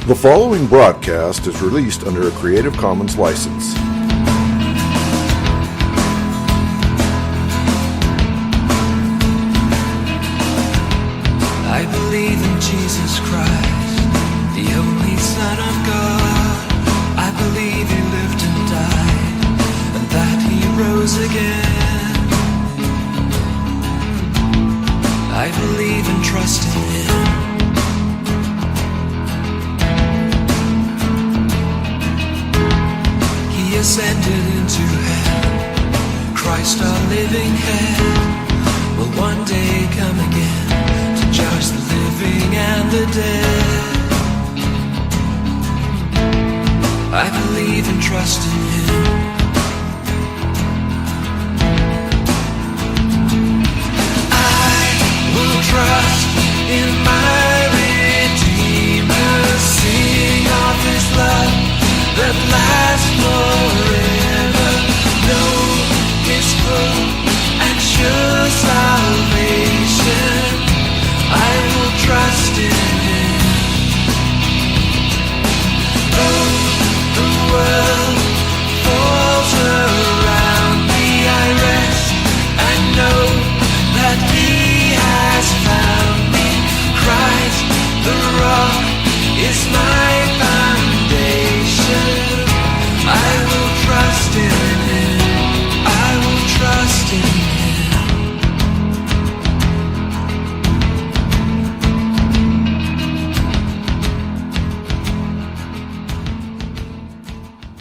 The following broadcast is released under a Creative Commons license. I believe in Jesus Christ, the only Son of God. I believe He lived and died, and that He rose again. I believe and trust in Him. He ascended into heaven. Christ, our living head, will one day come again to judge the living and the dead. I believe and trust in Him. I will trust in my Redeemer, sing of His love that lasts forever, know His full and sure salvation. I will trust in Him. Oh, the world falls around me, I rest and know that He has found me. Christ, the rock, is my foundation. I will trust in Him. I will trust in Him.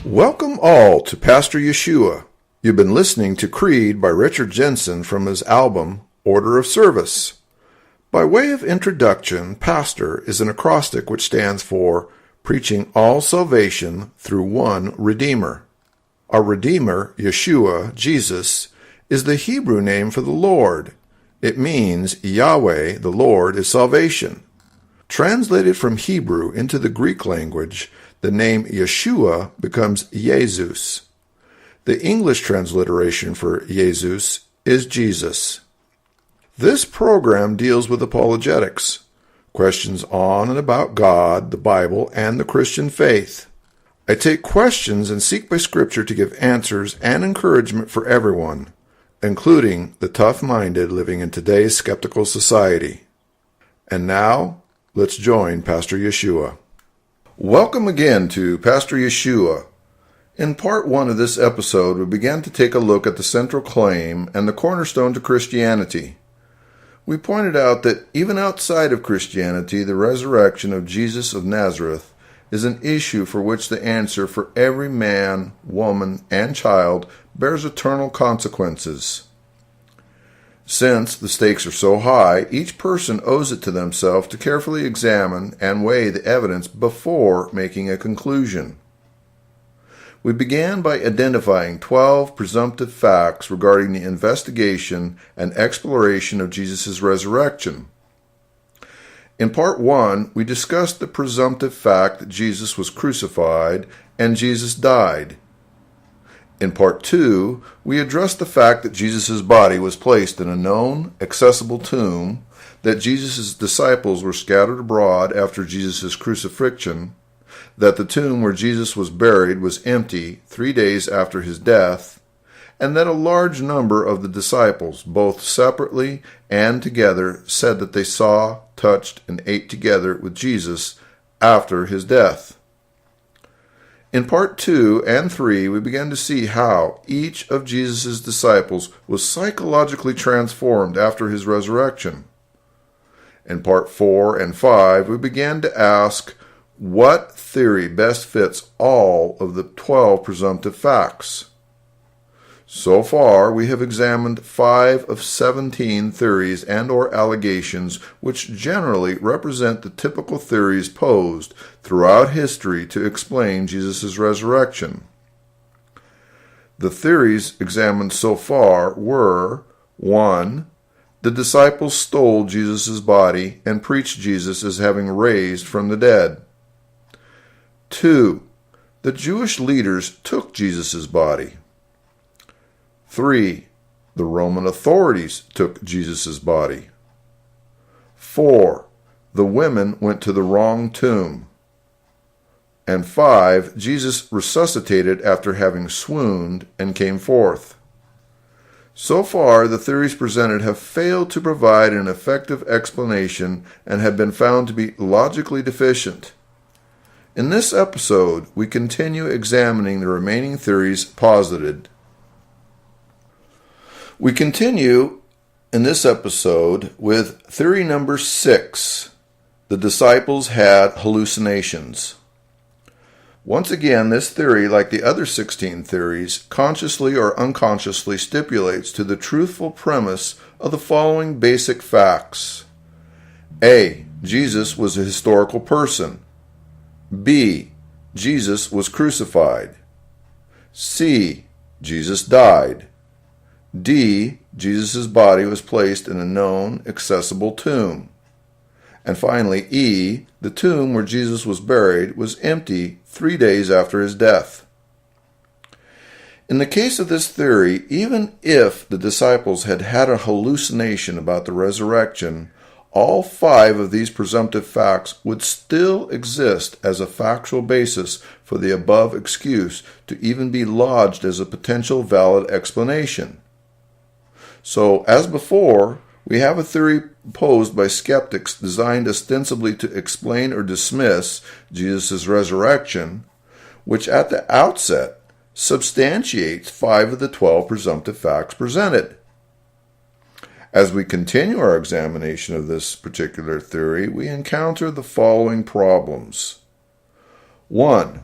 Welcome all to Pastor Yeshua. You've been listening to Creed by Richard Jensen from his album, Order of Service. By way of introduction, Pastor is an acrostic which stands for Preaching All Salvation Through One Redeemer. Our Redeemer, Yeshua, Jesus, is the Hebrew name for the Lord. It means Yahweh, the Lord, is salvation. Translated from Hebrew into the Greek language, the name Yeshua becomes Jesus. The English transliteration for Jesus is Jesus. This program deals with apologetics, questions on and about God, the Bible, and the Christian faith. I take questions and seek by Scripture to give answers and encouragement for everyone, including the tough-minded living in today's skeptical society. And now, let's join Pastor Yeshua. Welcome again to Pastor Yeshua. In part 1 of this episode, we began to take a look at the central claim and the cornerstone to Christianity. We pointed out that even outside of Christianity, the resurrection of Jesus of Nazareth is an issue for which the answer for every man, woman, and child bears eternal consequences. Since the stakes are so high, each person owes it to themselves to carefully examine and weigh the evidence before making a conclusion. We began by identifying 12 presumptive facts regarding the investigation and exploration of Jesus' resurrection. In part 1, we discussed the presumptive fact that Jesus was crucified and Jesus died. In part 2, we addressed the fact that Jesus' body was placed in a known, accessible tomb, that Jesus' disciples were scattered abroad after Jesus' crucifixion, that the tomb where Jesus was buried was empty 3 days after his death, and that a large number of the disciples, both separately and together, said that they saw, touched, and ate together with Jesus after his death. In part 2 and 3, we began to see how each of Jesus' disciples was psychologically transformed after his resurrection. In part 4 and 5, we began to ask, what theory best fits all of the 12 presumptive facts? So far, we have examined 5 of 17 theories and or allegations which generally represent the typical theories posed throughout history to explain Jesus' resurrection. The theories examined so far were: 1. The disciples stole Jesus' body and preached Jesus as having raised from the dead. 2. The Jewish leaders took Jesus' body. 3. The Roman authorities took Jesus' body. 4. The women went to the wrong tomb. and 5, Jesus resuscitated after having swooned and came forth. So far, the theories presented have failed to provide an effective explanation and have been found to be logically deficient. In this episode, we continue examining the remaining theories posited. We continue in this episode with theory number 6. The disciples had hallucinations. Once again, this theory, like the other 16 theories, consciously or unconsciously stipulates to the truthful premise of the following basic facts. A. Jesus was a historical person. B. Jesus was crucified. C. Jesus died. D. Jesus' body was placed in a known, accessible tomb. And finally, E. The tomb where Jesus was buried was empty 3 days after his death. In the case of this theory, even if the disciples had had a hallucination about the resurrection, all 5 of these presumptive facts would still exist as a factual basis for the above excuse to even be lodged as a potential valid explanation. So, as before, we have a theory posed by skeptics designed ostensibly to explain or dismiss Jesus' resurrection, which at the outset substantiates 5 of the 12 presumptive facts presented. As we continue our examination of this particular theory, we encounter the following problems. 1.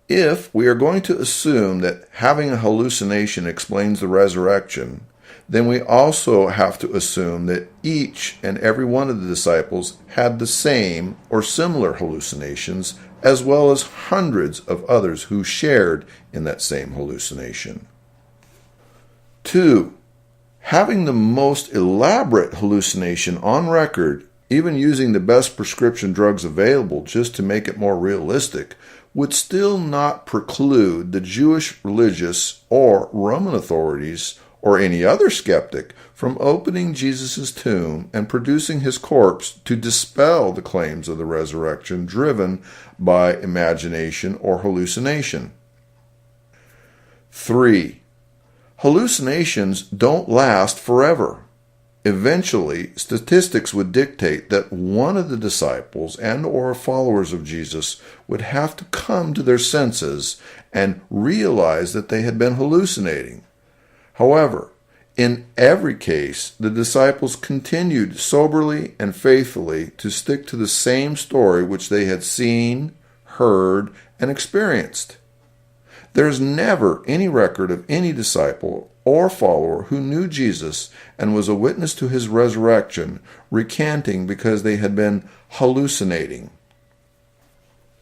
If we are going to assume that having a hallucination explains the resurrection, then we also have to assume that each and every one of the disciples had the same or similar hallucinations, as well as hundreds of others who shared in that same hallucination. 2. Having the most elaborate hallucination on record, even using the best prescription drugs available just to make it more realistic, would still not preclude the Jewish religious or Roman authorities or any other skeptic from opening Jesus' tomb and producing his corpse to dispel the claims of the resurrection driven by imagination or hallucination. 3. Hallucinations don't last forever. Eventually, statistics would dictate that one of the disciples and or followers of Jesus would have to come to their senses and realize that they had been hallucinating. However, in every case, the disciples continued soberly and faithfully to stick to the same story which they had seen, heard, and experienced. There is never any record of any disciple or follower who knew Jesus and was a witness to his resurrection, recanting because they had been hallucinating.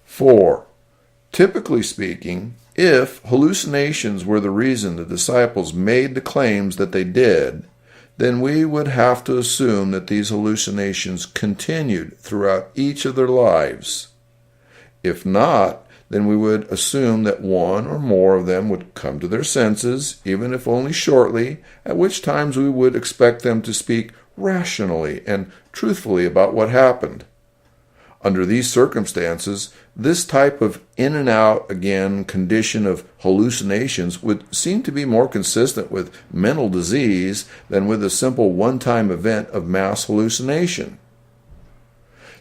4. Typically speaking, if hallucinations were the reason the disciples made the claims that they did, then we would have to assume that these hallucinations continued throughout each of their lives. If not, then we would assume that one or more of them would come to their senses, even if only shortly, at which times we would expect them to speak rationally and truthfully about what happened. Under these circumstances, this type of in and out again condition of hallucinations would seem to be more consistent with mental disease than with a simple one-time event of mass hallucination.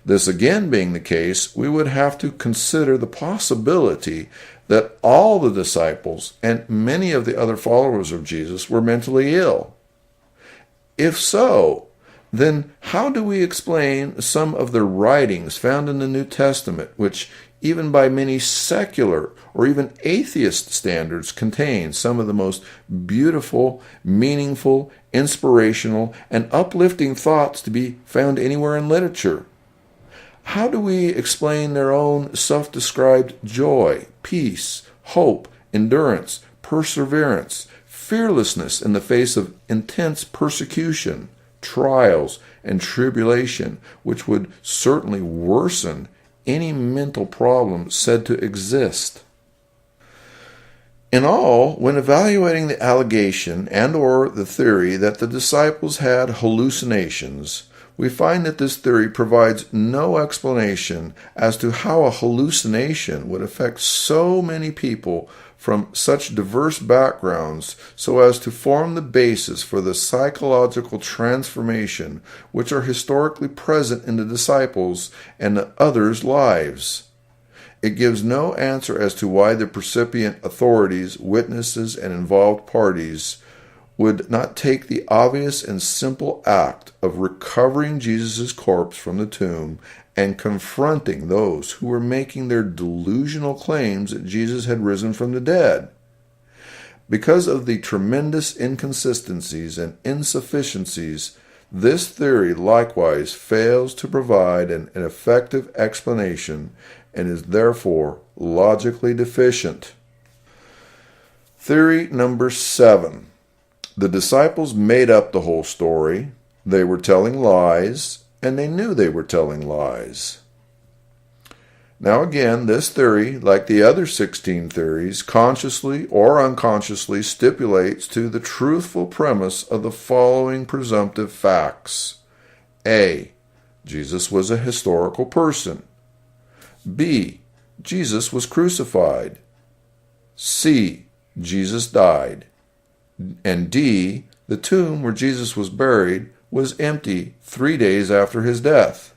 This again being the case, we would have to consider the possibility that all the disciples and many of the other followers of Jesus were mentally ill. If so, then how do we explain some of the writings found in the New Testament, which even by many secular or even atheist standards contain some of the most beautiful, meaningful, inspirational, and uplifting thoughts to be found anywhere in literature? How do we explain their own self-described joy, peace, hope, endurance, perseverance, fearlessness in the face of intense persecution, trials, and tribulation, which would certainly worsen any mental problem said to exist? In all, when evaluating the allegation and or the theory that the disciples had hallucinations, we find that this theory provides no explanation as to how a hallucination would affect so many people from such diverse backgrounds so as to form the basis for the psychological transformation which are historically present in the disciples and the others' lives. It gives no answer as to why the percipient authorities, witnesses, and involved parties would not take the obvious and simple act of recovering Jesus' corpse from the tomb and confronting those who were making their delusional claims that Jesus had risen from the dead. Because of the tremendous inconsistencies and insufficiencies, this theory likewise fails to provide an effective explanation and is therefore logically deficient. Theory number 7. The disciples made up the whole story. They were telling lies, and they knew they were telling lies. Now again, this theory, like the other 16 theories, consciously or unconsciously stipulates to the truthful premise of the following presumptive facts. A. Jesus was a historical person. B. Jesus was crucified. C. Jesus died. And D. The tomb where Jesus was buried was empty 3 days after his death.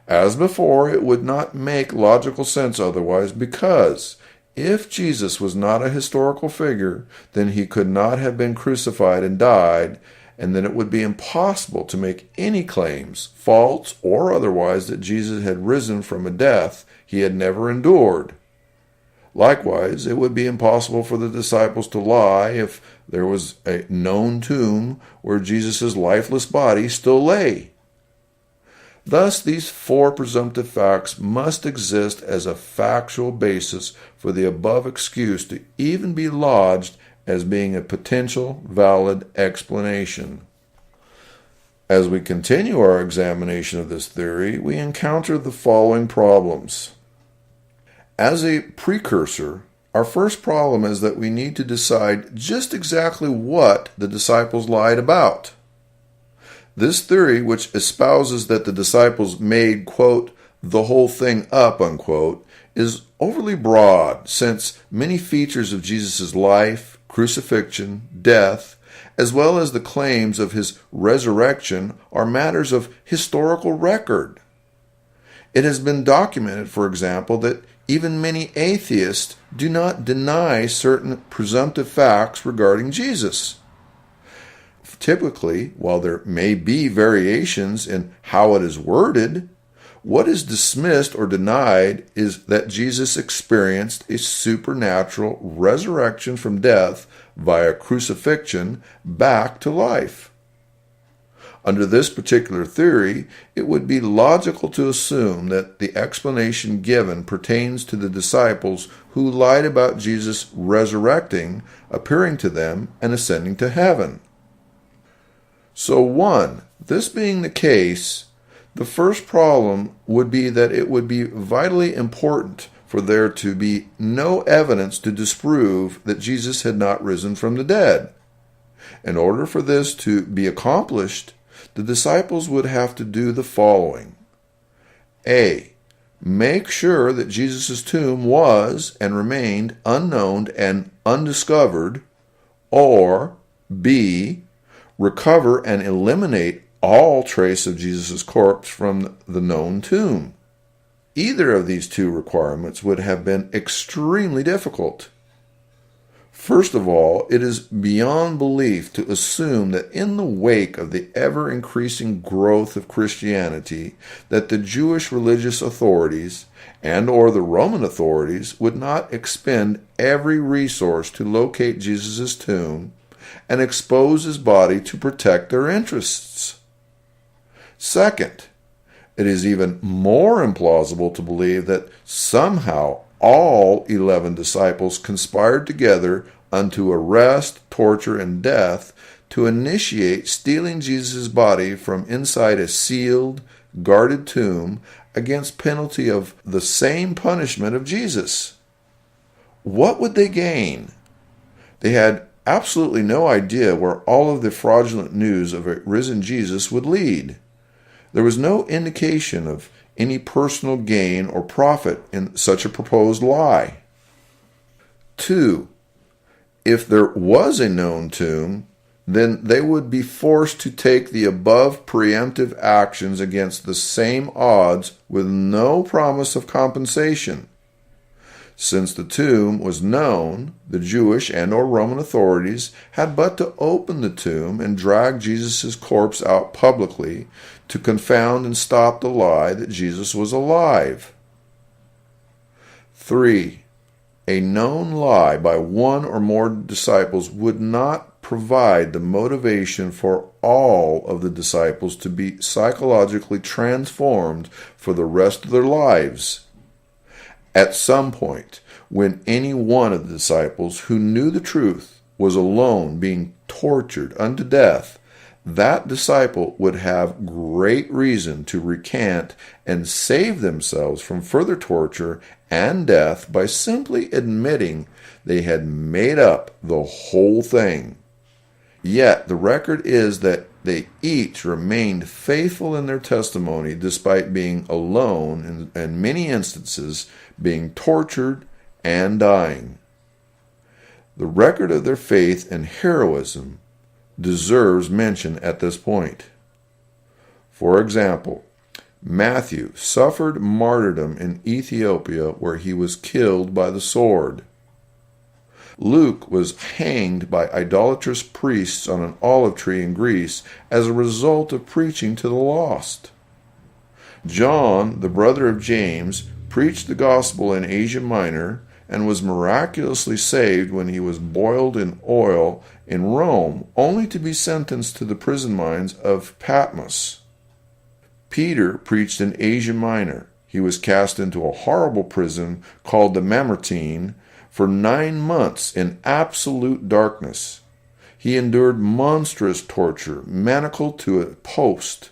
As before, it would not make logical sense otherwise, because if Jesus was not a historical figure, then he could not have been crucified and died, and then it would be impossible to make any claims, false or otherwise, that Jesus had risen from a death he had never endured. Likewise, it would be impossible for the disciples to lie if there was a known tomb where Jesus' lifeless body still lay. Thus, these 4 presumptive facts must exist as a factual basis for the above excuse to even be lodged as being a potential valid explanation. As we continue our examination of this theory, we encounter the following problems. As a precursor, our first problem is that we need to decide just exactly what the disciples lied about. This theory, which espouses that the disciples made, quote, the whole thing up, unquote, is overly broad, since many features of Jesus' life, crucifixion, death, as well as the claims of his resurrection are matters of historical record. It has been documented, for example, that even many atheists do not deny certain presumptive facts regarding Jesus. Typically, while there may be variations in how it is worded, what is dismissed or denied is that Jesus experienced a supernatural resurrection from death via crucifixion back to life. Under this particular theory, it would be logical to assume that the explanation given pertains to the disciples who lied about Jesus resurrecting, appearing to them, and ascending to heaven. So 1, this being the case, the first problem would be that it would be vitally important for there to be no evidence to disprove that Jesus had not risen from the dead. In order for this to be accomplished, the disciples would have to do the following. A. Make sure that Jesus' tomb was and remained unknown and undiscovered, or B. Recover and eliminate all trace of Jesus' corpse from the known tomb. Either of these 2 requirements would have been extremely difficult. First of all, it is beyond belief to assume that in the wake of the ever-increasing growth of Christianity, that the Jewish religious authorities and or the Roman authorities would not expend every resource to locate Jesus' tomb and expose his body to protect their interests. Second, it is even more implausible to believe that somehow all 11 disciples conspired together unto arrest, torture, and death to initiate stealing Jesus' body from inside a sealed, guarded tomb against penalty of the same punishment of Jesus. What would they gain? They had absolutely no idea where all of the fraudulent news of a risen Jesus would lead. There was no indication of any personal gain or profit in such a proposed lie. 2. If there was a known tomb, then they would be forced to take the above preemptive actions against the same odds with no promise of compensation. Since the tomb was known, the Jewish and or Roman authorities had but to open the tomb and drag Jesus' corpse out publicly to confound and stop the lie that Jesus was alive. 3. A known lie by one or more disciples would not provide the motivation for all of the disciples to be psychologically transformed for the rest of their lives. At some point, when any one of the disciples who knew the truth was alone being tortured unto death, that disciple would have great reason to recant and save themselves from further torture and death by simply admitting they had made up the whole thing. Yet the record is that they each remained faithful in their testimony despite being alone and in many instances being tortured and dying. The record of their faith and heroism deserves mention at this point. For example, Matthew suffered martyrdom in Ethiopia where he was killed by the sword. Luke was hanged by idolatrous priests on an olive tree in Greece as a result of preaching to the lost. John, the brother of James, preached the gospel in Asia Minor and was miraculously saved when he was boiled in oil in Rome, only to be sentenced to the prison mines of Patmos. Peter preached in Asia Minor. He was cast into a horrible prison called the Mamertine for 9 months in absolute darkness. He endured monstrous torture, manacled to a post.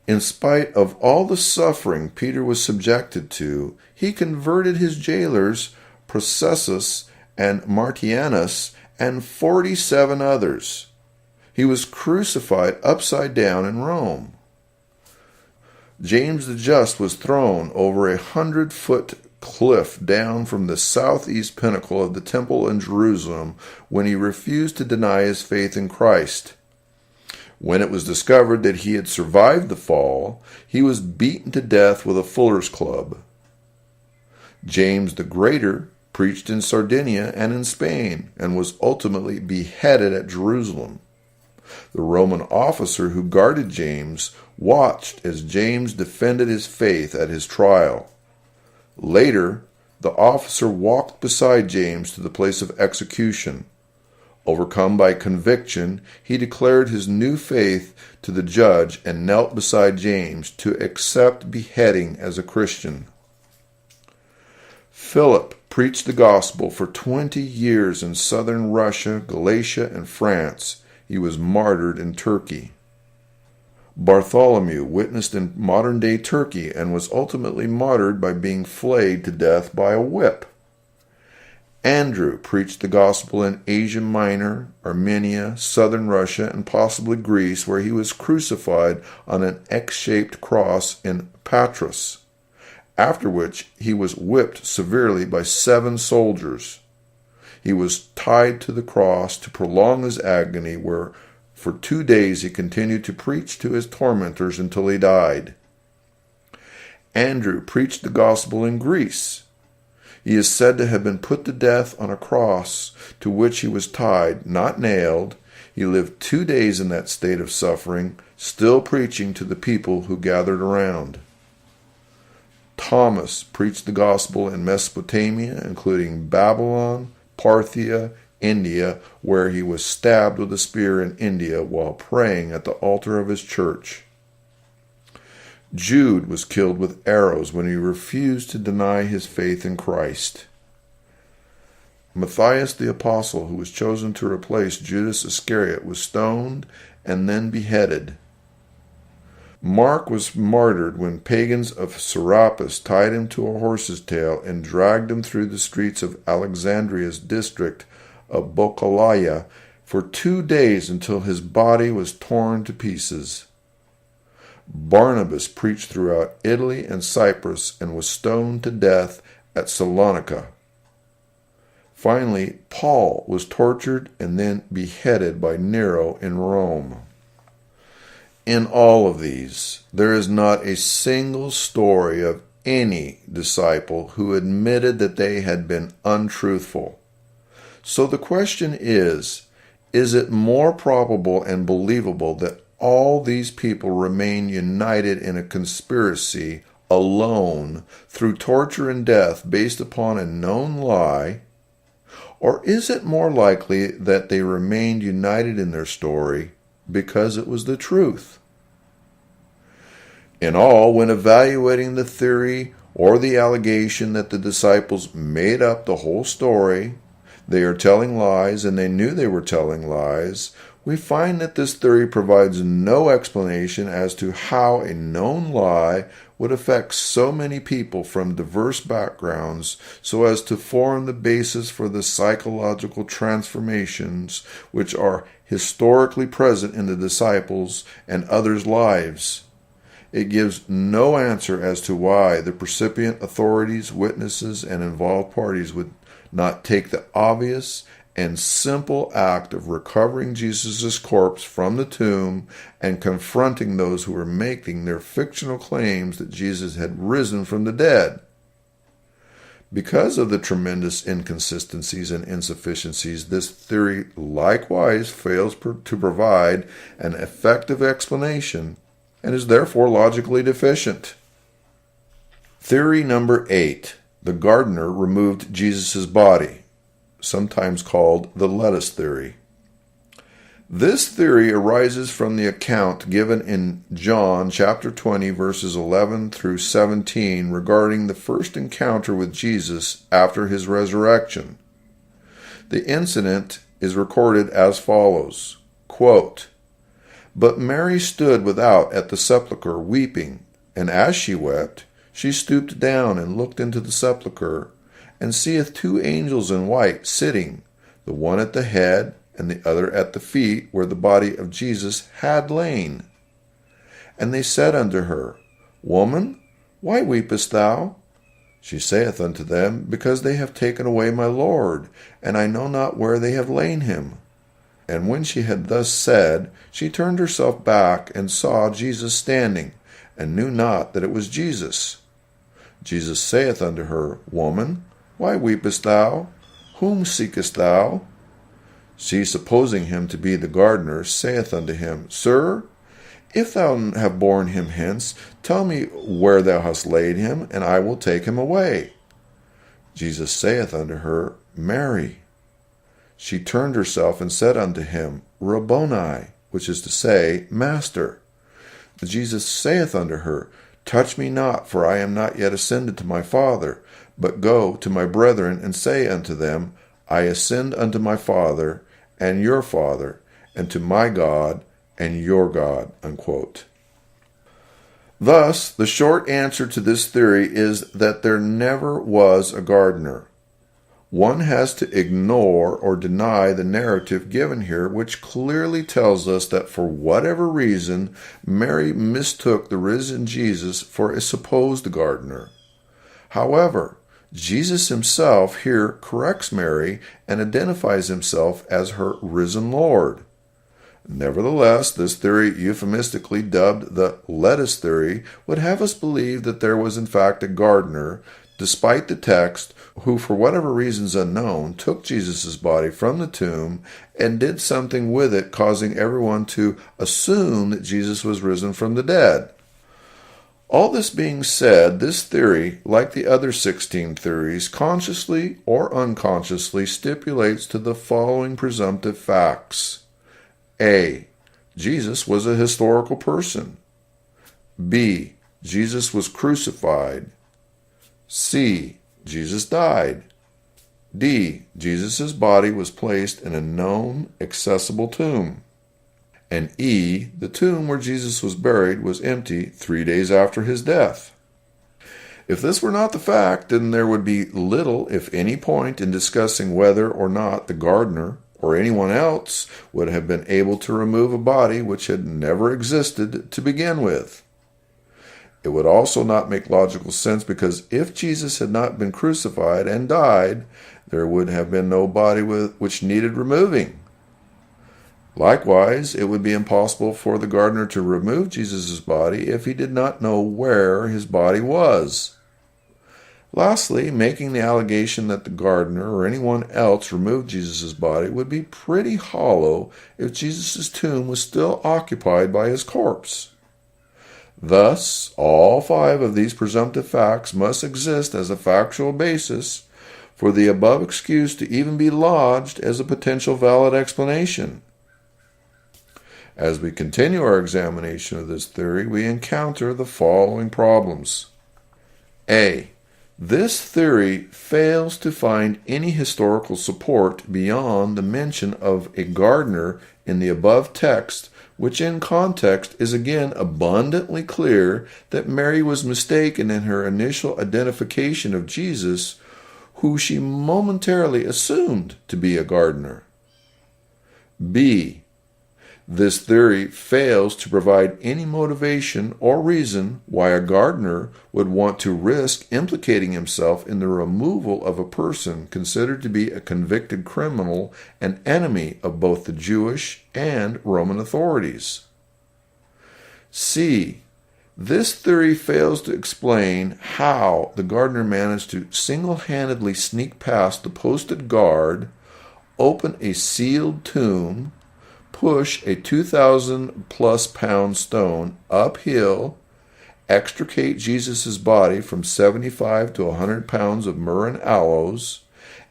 In spite of all the suffering Peter was subjected to, he converted his jailers, Processus and Martianus, and 47 others. He was crucified upside down in Rome. James the Just was thrown over a 100-foot cliff down from the southeast pinnacle of the temple in Jerusalem when he refused to deny his faith in Christ. When it was discovered that he had survived the fall, he was beaten to death with a fuller's club. James the Greater preached in Sardinia and in Spain, and was ultimately beheaded at Jerusalem. The Roman officer who guarded James watched as James defended his faith at his trial. Later, the officer walked beside James to the place of execution. Overcome by conviction, he declared his new faith to the judge and knelt beside James to accept beheading as a Christian. Philip preached the gospel for 20 years in southern Russia, Galatia, and France. He was martyred in Turkey. Bartholomew witnessed in modern-day Turkey and was ultimately martyred by being flayed to death by a whip. Andrew preached the gospel in Asia Minor, Armenia, southern Russia, and possibly Greece, where he was crucified on an X-shaped cross in Patras, after which he was whipped severely by 7 soldiers. He was tied to the cross to prolong his agony, where for 2 days he continued to preach to his tormentors until he died. Andrew preached the gospel in Greece. He is said to have been put to death on a cross to which he was tied, not nailed. He lived 2 days in that state of suffering, still preaching to the people who gathered around. Thomas preached the gospel in Mesopotamia, including Babylon, Parthia, India, where he was stabbed with a spear in India while praying at the altar of his church. Jude was killed with arrows when he refused to deny his faith in Christ. Matthias the apostle, who was chosen to replace Judas Iscariot, was stoned and then beheaded. Mark was martyred when pagans of Serapis tied him to a horse's tail and dragged him through the streets of Alexandria's district of Bochaliah for 2 days until his body was torn to pieces. Barnabas preached throughout Italy and Cyprus and was stoned to death at Salonika. Finally, Paul was tortured and then beheaded by Nero in Rome. In all of these, there is not a single story of any disciple who admitted that they had been untruthful. So the question is it more probable and believable that all these people remain united in a conspiracy alone through torture and death based upon a known lie? Or is it more likely that they remained united in their story because it was the truth? In all, when evaluating the theory or the allegation that the disciples made up the whole story, they are telling lies and they knew they were telling lies, we find that this theory provides no explanation as to how a known lie would affect so many people from diverse backgrounds so as to form the basis for the psychological transformations which are historically present in the disciples' and others' lives. It gives no answer as to why the precipient authorities, witnesses, and involved parties would not take the obvious and simple act of recovering Jesus' corpse from the tomb and confronting those who were making their fictional claims that Jesus had risen from the dead. Because of the tremendous inconsistencies and insufficiencies, this theory likewise fails to provide an effective explanation and is therefore logically deficient. Theory number 8. The gardener removed Jesus' body, sometimes called the lettuce theory. This theory arises from the account given in John chapter 20 verses 11 through 17 regarding the first encounter with Jesus after his resurrection. The incident is recorded as follows, quote, "But Mary stood without at the sepulchre weeping, and as she wept, she stooped down and looked into the sepulchre, and seeth 2 angels in white sitting, the one at the head, and the other at the feet, where the body of Jesus had lain. And they said unto her, Woman, why weepest thou? She saith unto them, Because they have taken away my Lord, and I know not where they have lain him. And when she had thus said, she turned herself back, and saw Jesus standing, and knew not that it was Jesus. Jesus saith unto her, Woman, why weepest thou? Whom seekest thou? She, supposing him to be the gardener, saith unto him, Sir, if thou have borne him hence, tell me where thou hast laid him, and I will take him away. Jesus saith unto her, Mary. She turned herself and said unto him, Rabboni, which is to say, Master. Jesus saith unto her, Touch me not, for I am not yet ascended to my Father, but go to my brethren and say unto them, I ascend unto my Father and your Father, and to my God and your God. Unquote. Thus, the short answer to this theory is that there never was a gardener. One has to ignore or deny the narrative given here, which clearly tells us that for whatever reason, Mary mistook the risen Jesus for a supposed gardener. However, Jesus himself here corrects Mary and identifies himself as her risen Lord. Nevertheless, this theory, euphemistically dubbed the lettuce theory, would have us believe that there was in fact a gardener, despite the text, who for whatever reasons unknown took Jesus' body from the tomb and did something with it, causing everyone to assume that Jesus was risen from the dead. All this being said, this theory, like the other 16 theories, consciously or unconsciously stipulates to the following presumptive facts. A. Jesus was a historical person. B. Jesus was crucified. C. Jesus died. D. Jesus' body was placed in a known, accessible tomb. And E. The tomb where Jesus was buried was empty 3 days after his death. If this were not the fact, then there would be little, if any, point in discussing whether or not the gardener or anyone else would have been able to remove a body which had never existed to begin with. It would also not make logical sense, because if Jesus had not been crucified and died, there would have been no body which needed removing. Likewise, it would be impossible for the gardener to remove Jesus' body if he did not know where his body was. Lastly, making the allegation that the gardener or anyone else removed Jesus' body would be pretty hollow if Jesus' tomb was still occupied by his corpse. Thus, all 5 of these presumptive facts must exist as a factual basis for the above excuse to even be lodged as a potential valid explanation. As we continue our examination of this theory, we encounter the following problems. A. This theory fails to find any historical support beyond the mention of a gardener in the above text, which in context is again abundantly clear that Mary was mistaken in her initial identification of Jesus, who she momentarily assumed to be a gardener. B. This theory fails to provide any motivation or reason why a gardener would want to risk implicating himself in the removal of a person considered to be a convicted criminal and enemy of both the Jewish and Roman authorities. C. This theory fails to explain how the gardener managed to single-handedly sneak past the posted guard, open a sealed tomb, push a 2,000-plus pound stone uphill, extricate Jesus' body from 75 to 100 pounds of myrrh and aloes,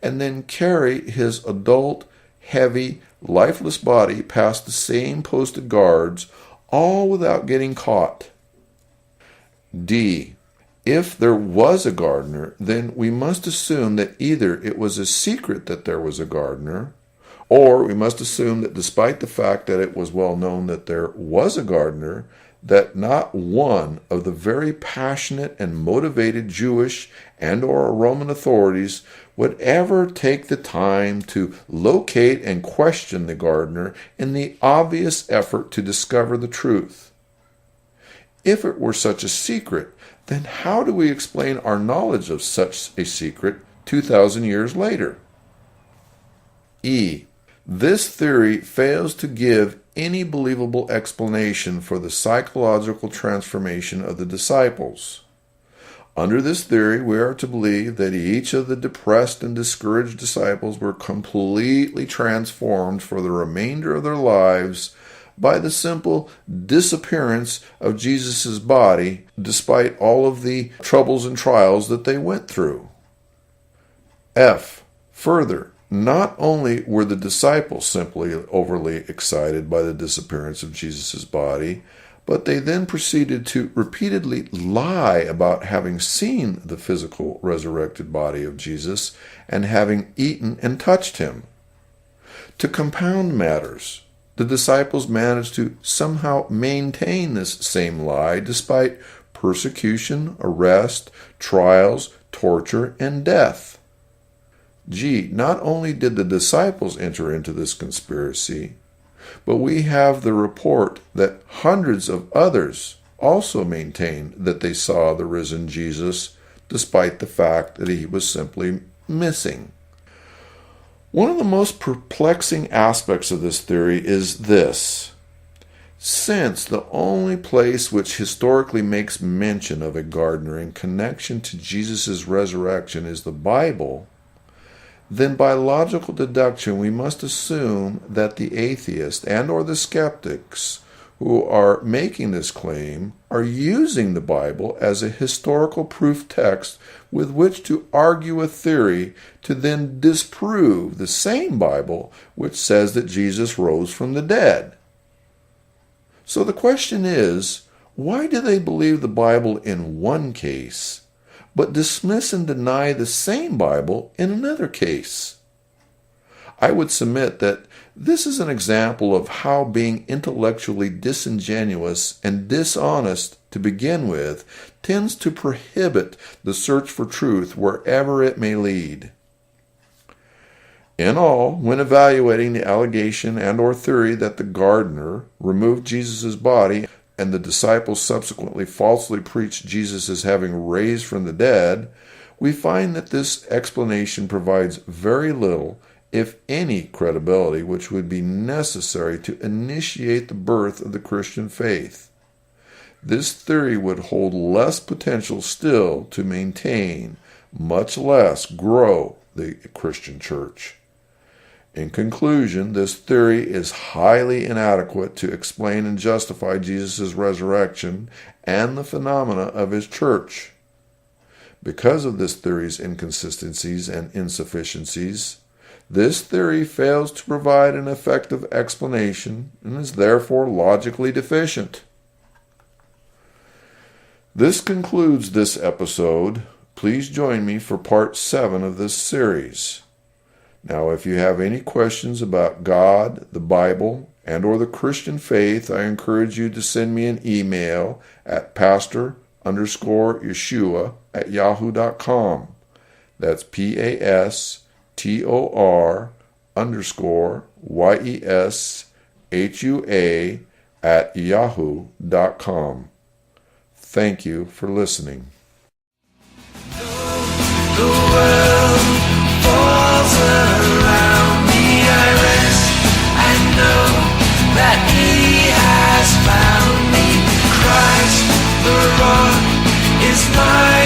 and then carry his adult, heavy, lifeless body past the same posted guards, all without getting caught. D. If there was a gardener, then we must assume that either it was a secret that there was a gardener, or we must assume that despite the fact that it was well known that there was a gardener, that not one of the very passionate and motivated Jewish and or Roman authorities would ever take the time to locate and question the gardener in the obvious effort to discover the truth. If it were such a secret, then how do we explain our knowledge of such a secret 2,000 years later? E. This theory fails to give any believable explanation for the psychological transformation of the disciples. Under this theory, we are to believe that each of the depressed and discouraged disciples were completely transformed for the remainder of their lives by the simple disappearance of Jesus' body, despite all of the troubles and trials that they went through. F. Further, not only were the disciples simply overly excited by the disappearance of Jesus' body, but they then proceeded to repeatedly lie about having seen the physical resurrected body of Jesus and having eaten and touched him. To compound matters, the disciples managed to somehow maintain this same lie despite persecution, arrest, trials, torture, and death. G. Not only did the disciples enter into this conspiracy, but we have the report that hundreds of others also maintained that they saw the risen Jesus, despite the fact that he was simply missing. One of the most perplexing aspects of this theory is this. Since the only place which historically makes mention of a gardener in connection to Jesus' resurrection is the Bible, then by logical deduction we must assume that the atheists and or the skeptics who are making this claim are using the Bible as a historical proof text with which to argue a theory to then disprove the same Bible which says that Jesus rose from the dead. So the question is, why do they believe the Bible in one case but dismiss and deny the same Bible in another case? I would submit that this is an example of how being intellectually disingenuous and dishonest to begin with tends to prohibit the search for truth wherever it may lead. In all, when evaluating the allegation and or theory that the gardener removed Jesus' body and the disciples subsequently falsely preached Jesus as having raised from the dead, we find that this explanation provides very little, if any, credibility which would be necessary to initiate the birth of the Christian faith. This theory would hold less potential still to maintain, much less grow, the Christian church. In conclusion, this theory is highly inadequate to explain and justify Jesus' resurrection and the phenomena of his church. Because of this theory's inconsistencies and insufficiencies, this theory fails to provide an effective explanation and is therefore logically deficient. This concludes this episode. Please join me for part 7 of this series. Now, if you have any questions about God, the Bible, and or the Christian faith, I encourage you to send me an email at pastor_Yeshua@yahoo.com. That's pastor_YESHUA@yahoo.com. Thank you for listening. The world falls around me, I rest. I know that He has found me. Christ, the rock, is my